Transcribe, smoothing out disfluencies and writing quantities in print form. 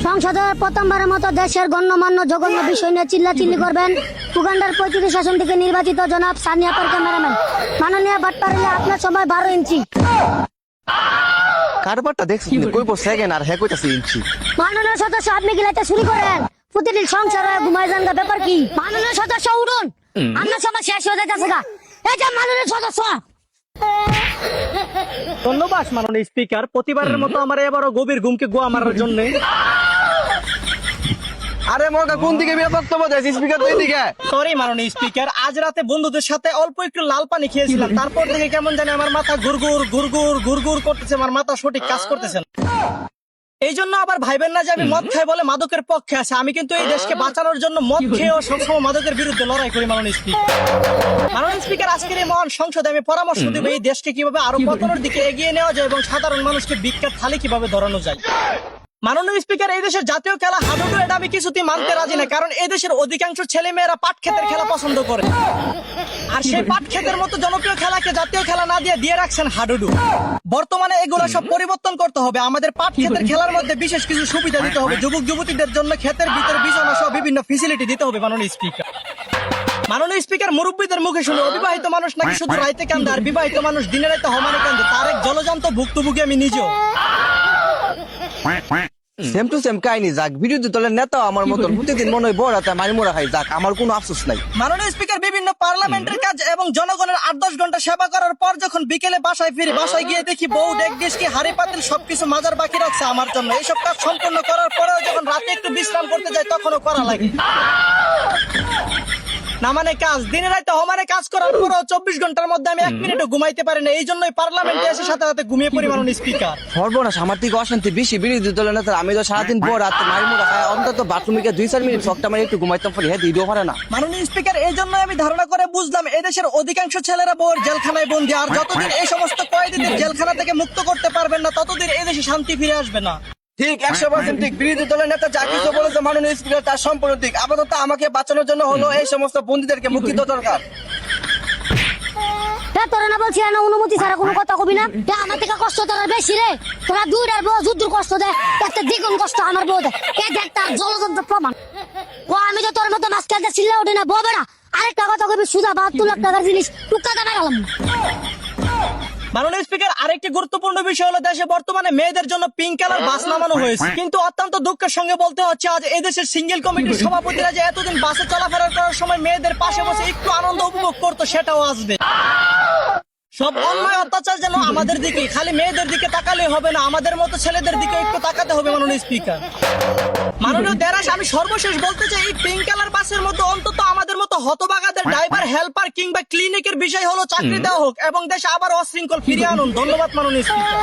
সংসদে প্রথমবারের মতো দেশের গণ্যমান্য জঘন্য বিষয় নিয়ে চিল্লাচিল্লি করবেন উগান্ডার 35 আসন থেকে নির্বাচিত জনাব সানিয়া পার ক্যামেরাম্যান। মাননীয় বাটপাড়িলে আপনার সময় 12 ইঞ্চি। কারবারটা দেখছিস কই পর সেকেন্ড আর হ্যাঁ কইতাছে ইঞ্চি। মাননীয় সদস্য আপনি কি লাইতে শুরু করেন? প্রতিদিন সংসার হয়ে ঘুমায় যান, ব্যাপার কি? মাননীয় সদস্য উঠুন, আপনার সময় শেষ হয়ে যাইতেছে গা। এই যে মাননীয় সদস্য। ধন্যবাদ মাননীয় স্পিকার, প্রতিবারের মতো আমার এবারও গভীর ঘুমকে গোয়া মারার জন্য। আরে মগা কোন দিকে বিয়ে বক্তব্য দেয় স্পিকার তুই দিকে। সরি মাননীয় স্পিকার, আজ রাতে বন্ধুদের সাথে অল্প একটু লাল পানি খেয়েছিলাম, তারপর থেকে কেমন জানি আমার মাথা ঘুরঘুর ঘুরঘুর ঘুরঘুর করতেছে, আমার মাথা সঠিক কাজ করতেছে না। এই জন্য আবার ভাইবেন না যে আমি মদ খাই বলে মাদকের পক্ষে আছে। আমি কিন্তু এই দেশকে বাঁচানোর জন্য মদ খেয়েও সবসময় মাদকের বিরুদ্ধে লড়াই করি মাননীয় স্পিকার। মাননীয় স্পিকার, আজকের এই মহান সংসদে আমি পরামর্শ দেব এই দেশকে কিভাবে আরো পতনের দিকে এগিয়ে নেওয়া যায় এবং সাধারণ মানুষকে ভিক্ষার থালি কিভাবে ধরানো যায়। মাননীয় স্পিকার, এই দেশের জাতীয় খেলা হাডুডু, এটা আমি কিছুতেই মানতে রাজি না, কারণ এই দেশের অধিকাংশ ছেলে মেয়েরা পাট ক্ষেতের খেলা পছন্দ করে, আর সেই পাট ক্ষেতের মতো জনপ্রিয় খেলাকে জাতীয় খেলা না দিয়ে রাখছেন হাডুডু। বর্তমানে এগুলো সব পরিবর্তন করতে হবে। আমাদের পাট ক্ষেতের খেলার মধ্যে বিশেষ কিছু সুবিধা দিতে হবে, যুবক যুবতীদের জন্য ক্ষেতের ভিতরে বিছানা সহ বিভিন্ন ফেসিলিটি দিতে হবে মাননীয় স্পিকার। মাননীয় স্পিকার, মুরব্বীদের মুখে শুনে অবিবাহিত মানুষ নাকি শুধু রাইতে কান্দে আর বিবাহিত মানুষ দিনে রাইতে হমানে কান্দে, তার এক জলজান্ত ভুক্তভোগী আমি নিজেও। সেম টু সেম কাহিনী যাক, বিরোধী দলের নেতা আমার মতন প্রতিদিন মনে হয় বড় হাতে মারি মোড়া খাই, যাক আমার কোনো আফসোস নাই। মাননীয় স্পিকার, বিভিন্ন পার্লামেন্টের কাজ এবং জনগণের 8-10 ঘন্টা সেবা করার পর যখন বিকেলে বাসায় ফিরি, বাসায় গিয়ে দেখি বউ ডেক ডিস্কি হাড়ি পাতিল সবকিছু মাজার বাকি রাখছে আমার জন্য। এইসব কাজ সম্পূর্ণ করার পরেও যখন রাতে একটু বিশ্রাম করতে যাই তখনও করা লাগে না। মানে কাজ দিনে রাতে হমানে কাজ করার পরেও 24 ঘন্টার মধ্যে আমি 1 মিনিটও ঘুমাইতে পারি না। এই জন্যই পার্লামেন্টে এসে সাথে সাথে ঘুমিয়ে পড়ি মাননীয় স্পিকার। সর্বনাশ, আমার থেকে অশান্তি বেশি বিরোধী দলের নেতা। আমি তো সারাদিন বড় হাতে মারি মোড়া খাই, অন্তত বাথরুমে 2-4 মিনিট সবটা মারি একটু ঘুমাইতাম পারি, হ্যাঁ দিদিও পারে না। মাননীয় স্পিকার, এই জন্য আমি ধারণা করে বুঝলাম এদেশের অধিকাংশ ছেলেরা বউর জেলখানায় বন্দী, আর যতদিন এই সমস্ত কয়েদিদের জেলখানা থেকে মুক্ত করতে পারবেন না ততদিন এদেশে শান্তি ফিরে আসবে না। ঠিক 100% ঠিক। বিরোধী দলের নেতা যা কিছু বলেছে মাননীয় স্পিকার তার সম্পূর্ণ ঠিক। আপাতত আমাকে বাঁচানোর জন্য হলো এই সমস্ত বন্দীদেরকে মুক্তি দেওয়া দরকার। তোরা না বলছি না অনুমতি ছাড়া কোনো কথা কবি না। আমার থেকে কষ্ট তোরা বেশি রে। তোরা দুইটার বউ যুদ্ধ কষ্ট দেয়, তাতে দ্বিগুণ কষ্ট আমার বউ দেয়। এই দেখ তার জলযন্ত্র প্রমাণ। ও আমি যে তোর মতো মাছ খেলতে ছিল্লা ওঠে না বউ বেড়া। আরেকটা কথা কবি, সুদা 72 লাখ টাকার জিনিস টুকা দামে গেলাম। মাননীয় স্পিকার, আরেকটি গুরুত্বপূর্ণ বিষয় হলো দেশে বর্তমানে মেয়েদের জন্য পিঙ্ক কালার বাস নামানো হয়েছে, কিন্তু অত্যন্ত দুঃখের সঙ্গে বলতে হচ্ছে আজ এদেশের সিঙ্গেল কমিটির সভাপতিরা যে এতদিন বাসে চলাফেরা করার সময় মেয়েদের পাশে বসে একটু আনন্দ উপভোগ করতো সেটাও আসবে। সব অন্যায় অত্যাচার যেন আমাদের দিকে, খালি মেয়েদের দিকে তাকালে হবে না, আমাদের মতো ছেলেদের দিকে একটু তাকাতে হবে মাননীয় স্পিকার। মাননীয় দেরাস, আমি সর্বশেষ বলতে চাই এই পিঙ্ক কালার বাসের মধ্যে অন্তত আমাদের মতো হতবাগাদের ড্রাইভার, হেল্পার কিংবা ক্লিনিকের বিষয় হলো চাকরি দেওয়া হোক এবং দেশে আবার অশৃঙ্খল ফিরিয়ে আনুন। ধন্যবাদ মাননীয় স্পিকার।